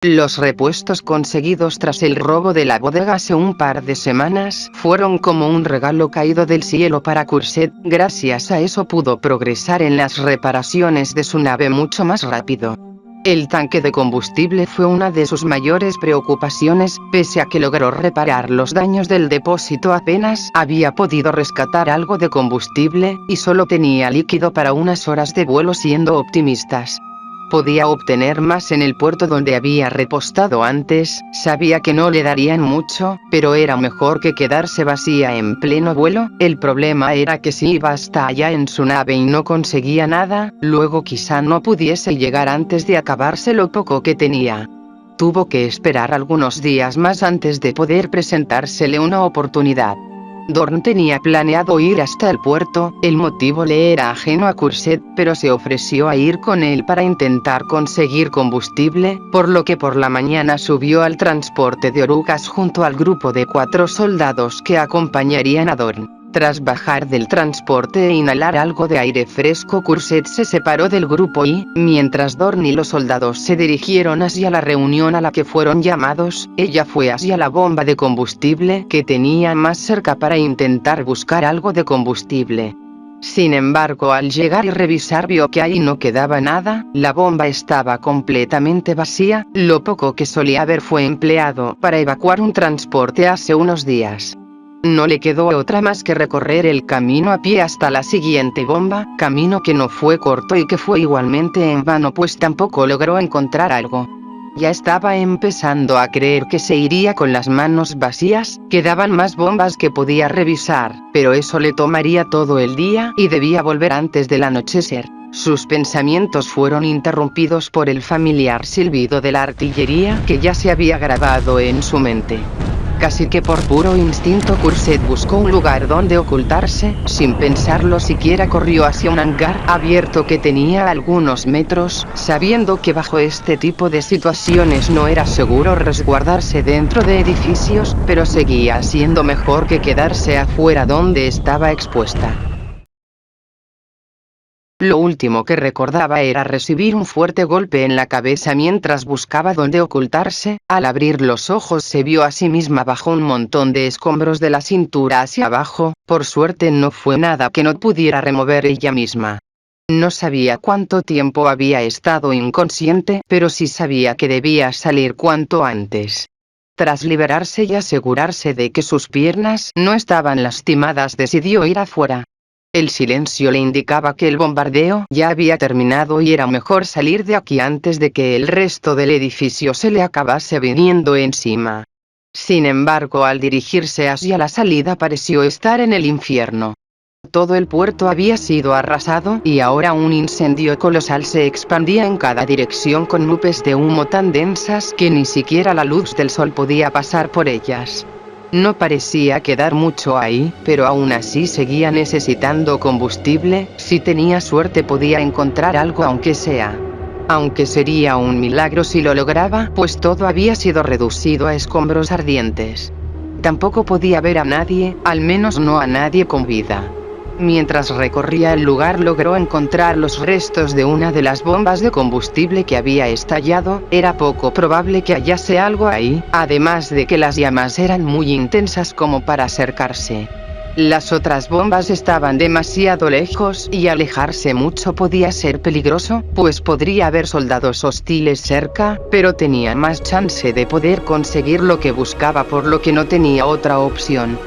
Los repuestos conseguidos tras el robo de la bodega hace un par de semanas fueron como un regalo caído del cielo para Courgette. Gracias a eso pudo progresar en las reparaciones de su nave mucho más rápido. El tanque de combustible fue una de sus mayores preocupaciones, pese a que logró reparar los daños del depósito apenas había podido rescatar algo de combustible, y solo tenía líquido para unas horas de vuelo siendo optimistas. Podía obtener más en el puerto donde había repostado antes, sabía que no le darían mucho, pero era mejor que quedarse vacía en pleno vuelo. El problema era que si iba hasta allá en su nave y no conseguía nada, luego quizá no pudiese llegar antes de acabarse lo poco que tenía. Tuvo que esperar algunos días más antes de poder presentársele una oportunidad. Dorn tenía planeado ir hasta el puerto, el motivo le era ajeno a Courgette, pero se ofreció a ir con él para intentar conseguir combustible, por lo que por la mañana subió al transporte de orugas junto al grupo de 4 soldados que acompañarían a Dorn. Tras bajar del transporte e inhalar algo de aire fresco, Courgette se separó del grupo y, mientras Dorn y los soldados se dirigieron hacia la reunión a la que fueron llamados, ella fue hacia la bomba de combustible que tenía más cerca para intentar buscar algo de combustible. Sin embargo, al llegar y revisar vio que ahí no quedaba nada, la bomba estaba completamente vacía, lo poco que solía haber fue empleado para evacuar un transporte hace unos días. No le quedó otra más que recorrer el camino a pie hasta la siguiente bomba, camino que no fue corto y que fue igualmente en vano pues tampoco logró encontrar algo. Ya estaba empezando a creer que se iría con las manos vacías, quedaban más bombas que podía revisar, pero eso le tomaría todo el día y debía volver antes del anochecer. Sus pensamientos fueron interrumpidos por el familiar silbido de la artillería que ya se había grabado en su mente. Casi que por puro instinto Courgette buscó un lugar donde ocultarse, sin pensarlo siquiera corrió hacia un hangar abierto que tenía a algunos metros, sabiendo que bajo este tipo de situaciones no era seguro resguardarse dentro de edificios, pero seguía siendo mejor que quedarse afuera donde estaba expuesta. Lo último que recordaba era recibir un fuerte golpe en la cabeza mientras buscaba dónde ocultarse. Al abrir los ojos se vio a sí misma bajo un montón de escombros de la cintura hacia abajo. Por suerte no fue nada que no pudiera remover ella misma. No sabía cuánto tiempo había estado inconsciente, pero sí sabía que debía salir cuanto antes. Tras liberarse y asegurarse de que sus piernas no estaban lastimadas, decidió ir afuera. El silencio le indicaba que el bombardeo ya había terminado y era mejor salir de aquí antes de que el resto del edificio se le acabase viniendo encima. Sin embargo, al dirigirse hacia la salida pareció estar en el infierno. Todo el puerto había sido arrasado y ahora un incendio colosal se expandía en cada dirección con nubes de humo tan densas que ni siquiera la luz del sol podía pasar por ellas. No parecía quedar mucho ahí, pero aún así seguía necesitando combustible. Si tenía suerte podía encontrar algo aunque sea. Aunque sería un milagro si lo lograba, pues todo había sido reducido a escombros ardientes. Tampoco podía ver a nadie, al menos no a nadie con vida. Mientras recorría el lugar logró encontrar los restos de una de las bombas de combustible que había estallado. Era poco probable que hallase algo ahí, además de que las llamas eran muy intensas como para acercarse. Las otras bombas estaban demasiado lejos y alejarse mucho podía ser peligroso, pues podría haber soldados hostiles cerca, pero tenía más chance de poder conseguir lo que buscaba, por lo que no tenía otra opción.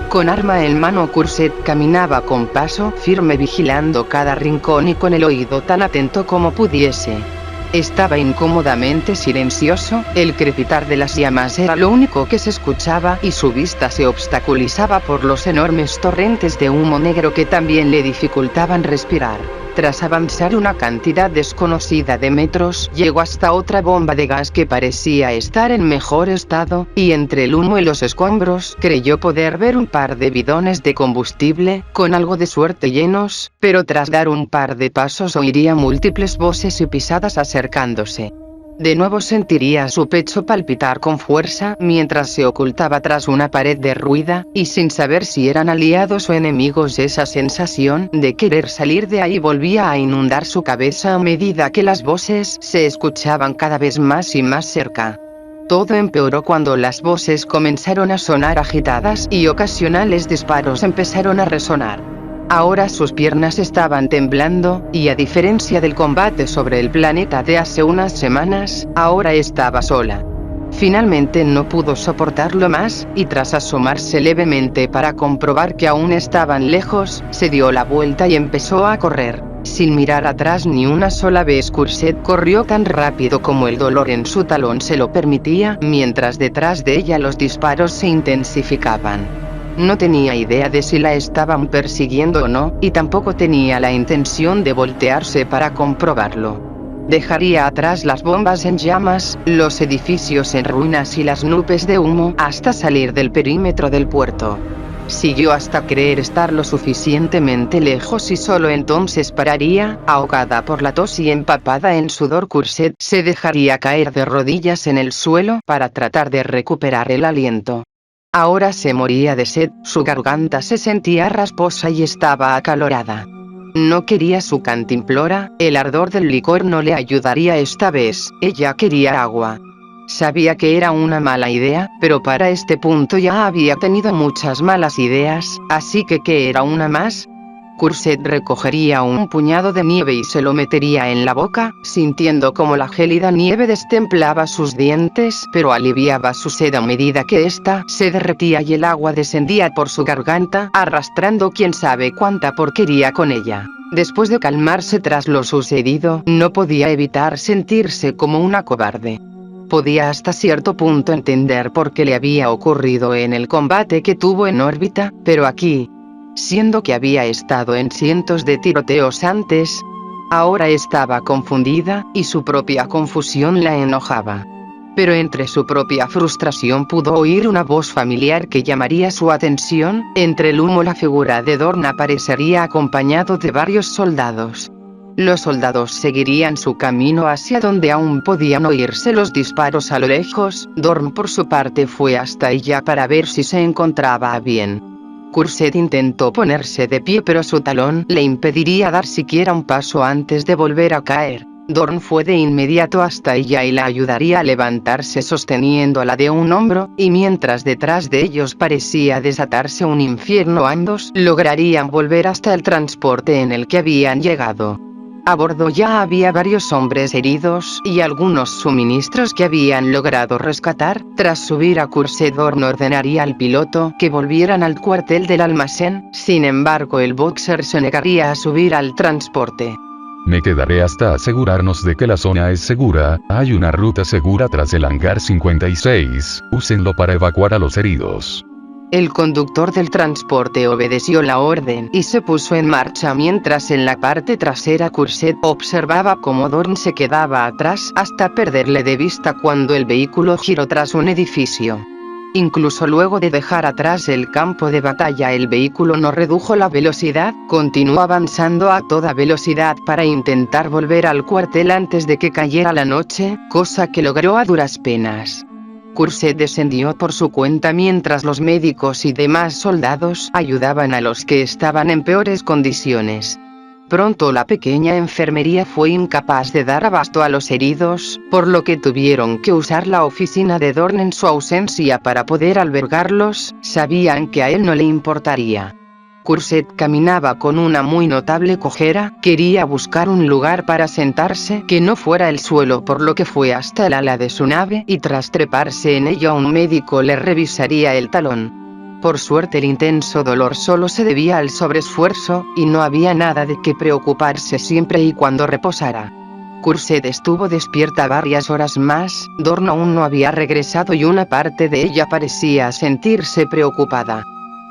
Con arma en mano Courgette caminaba con paso firme vigilando cada rincón y con el oído tan atento como pudiese. Estaba incómodamente silencioso, el crepitar de las llamas era lo único que se escuchaba y su vista se obstaculizaba por los enormes torrentes de humo negro que también le dificultaban respirar. Tras avanzar una cantidad desconocida de metros, llegó hasta otra bomba de gas que parecía estar en mejor estado, y entre el humo y los escombros creyó poder ver un par de bidones de combustible, con algo de suerte llenos, pero tras dar un par de pasos oiría múltiples voces y pisadas acercándose. De nuevo sentiría su pecho palpitar con fuerza mientras se ocultaba tras una pared derruida, y sin saber si eran aliados o enemigos esa sensación de querer salir de ahí volvía a inundar su cabeza a medida que las voces se escuchaban cada vez más y más cerca. Todo empeoró cuando las voces comenzaron a sonar agitadas y ocasionales disparos empezaron a resonar. Ahora sus piernas estaban temblando, y a diferencia del combate sobre el planeta de hace unas semanas, ahora estaba sola. Finalmente no pudo soportarlo más, y tras asomarse levemente para comprobar que aún estaban lejos, se dio la vuelta y empezó a correr. Sin mirar atrás ni una sola vez, Courgette corrió tan rápido como el dolor en su talón se lo permitía, mientras detrás de ella los disparos se intensificaban. No tenía idea de si la estaban persiguiendo o no, y tampoco tenía la intención de voltearse para comprobarlo. Dejaría atrás las bombas en llamas, los edificios en ruinas y las nubes de humo hasta salir del perímetro del puerto. Siguió hasta creer estar lo suficientemente lejos y solo entonces pararía. Ahogada por la tos y empapada en sudor, Courgette se dejaría caer de rodillas en el suelo para tratar de recuperar el aliento. Ahora se moría de sed, su garganta se sentía rasposa y estaba acalorada. No quería su cantimplora, el ardor del licor no le ayudaría esta vez, ella quería agua. Sabía que era una mala idea, pero para este punto ya había tenido muchas malas ideas, así que ¿qué era una más? Courgette recogería un puñado de nieve y se lo metería en la boca, sintiendo como la gélida nieve destemplaba sus dientes, pero aliviaba su sed a medida que ésta se derretía y el agua descendía por su garganta, arrastrando quién sabe cuánta porquería con ella. Después de calmarse tras lo sucedido, no podía evitar sentirse como una cobarde. Podía hasta cierto punto entender por qué le había ocurrido en el combate que tuvo en órbita, pero aquí, siendo que había estado en cientos de tiroteos antes, ahora estaba confundida, y su propia confusión la enojaba. Pero entre su propia frustración pudo oír una voz familiar que llamaría su atención. Entre el humo la figura de Dorn aparecería acompañado de varios soldados. Los soldados seguirían su camino hacia donde aún podían oírse los disparos a lo lejos. Dorn por su parte fue hasta ella para ver si se encontraba bien. Courgette intentó ponerse de pie, pero su talón le impediría dar siquiera un paso antes de volver a caer. Dorn fue de inmediato hasta ella y la ayudaría a levantarse sosteniéndola de un hombro, y mientras detrás de ellos parecía desatarse un infierno, ambos lograrían volver hasta el transporte en el que habían llegado. A bordo ya había varios hombres heridos y algunos suministros que habían logrado rescatar. Tras subir a Courgette, Dorn ordenaría al piloto que volvieran al cuartel del almacén. Sin embargo, el boxer se negaría a subir al transporte. Me quedaré hasta asegurarnos de que la zona es segura. Hay una ruta segura tras el hangar 56. Úsenlo para evacuar a los heridos. El conductor del transporte obedeció la orden y se puso en marcha, mientras en la parte trasera Courgette observaba cómo Dorn se quedaba atrás hasta perderle de vista cuando el vehículo giró tras un edificio. Incluso luego de dejar atrás el campo de batalla, el vehículo no redujo la velocidad, continuó avanzando a toda velocidad para intentar volver al cuartel antes de que cayera la noche, cosa que logró a duras penas. Courgette descendió por su cuenta mientras los médicos y demás soldados ayudaban a los que estaban en peores condiciones. Pronto la pequeña enfermería fue incapaz de dar abasto a los heridos, por lo que tuvieron que usar la oficina de Dorn en su ausencia para poder albergarlos. Sabían que a él no le importaría. Courgette caminaba con una muy notable cojera, quería buscar un lugar para sentarse que no fuera el suelo, por lo que fue hasta el ala de su nave y tras treparse en ella un médico le revisaría el talón. Por suerte el intenso dolor solo se debía al sobreesfuerzo, y no había nada de qué preocuparse siempre y cuando reposara. Courgette estuvo despierta varias horas más. Dorn aún no había regresado y una parte de ella parecía sentirse preocupada.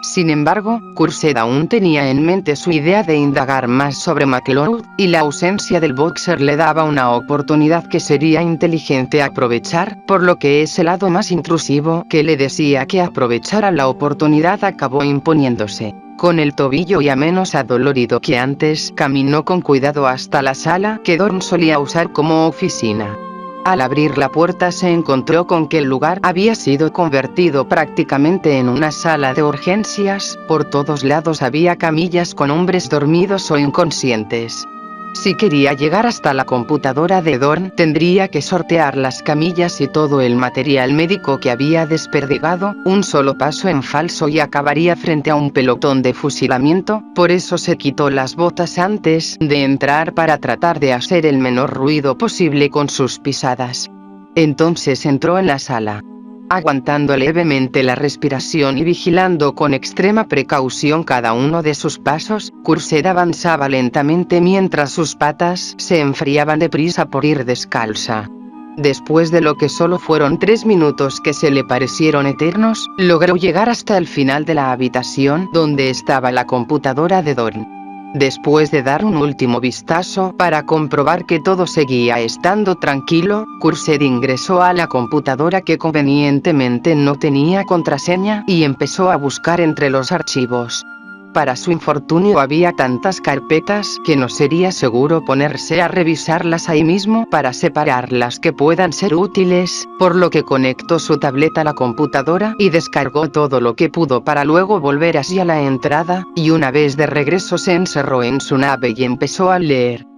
Sin embargo, Courgette aún tenía en mente su idea de indagar más sobre McLeod, y la ausencia del boxer le daba una oportunidad que sería inteligente aprovechar, por lo que ese lado más intrusivo que le decía que aprovechara la oportunidad acabó imponiéndose. Con el tobillo ya menos adolorido que antes, caminó con cuidado hasta la sala que Dorn solía usar como oficina. Al abrir la puerta se encontró con que el lugar había sido convertido prácticamente en una sala de urgencias. Por todos lados había camillas con hombres dormidos o inconscientes. Si quería llegar hasta la computadora de Dorn, tendría que sortear las camillas y todo el material médico que había desperdigado. Un solo paso en falso y acabaría frente a un pelotón de fusilamiento. Por eso se quitó las botas antes de entrar para tratar de hacer el menor ruido posible con sus pisadas. Entonces entró en la sala. Aguantando levemente la respiración y vigilando con extrema precaución cada uno de sus pasos, Courcette avanzaba lentamente mientras sus patas se enfriaban deprisa por ir descalza. Después de lo que solo fueron 3 minutos que se le parecieron eternos, logró llegar hasta el final de la habitación donde estaba la computadora de Dorn. Después de dar un último vistazo para comprobar que todo seguía estando tranquilo, Courcette ingresó a la computadora que convenientemente no tenía contraseña y empezó a buscar entre los archivos. Para su infortunio había tantas carpetas que no sería seguro ponerse a revisarlas ahí mismo para separar las que puedan ser útiles, por lo que conectó su tableta a la computadora y descargó todo lo que pudo para luego volver hacia la entrada, y una vez de regreso se encerró en su nave y empezó a leer.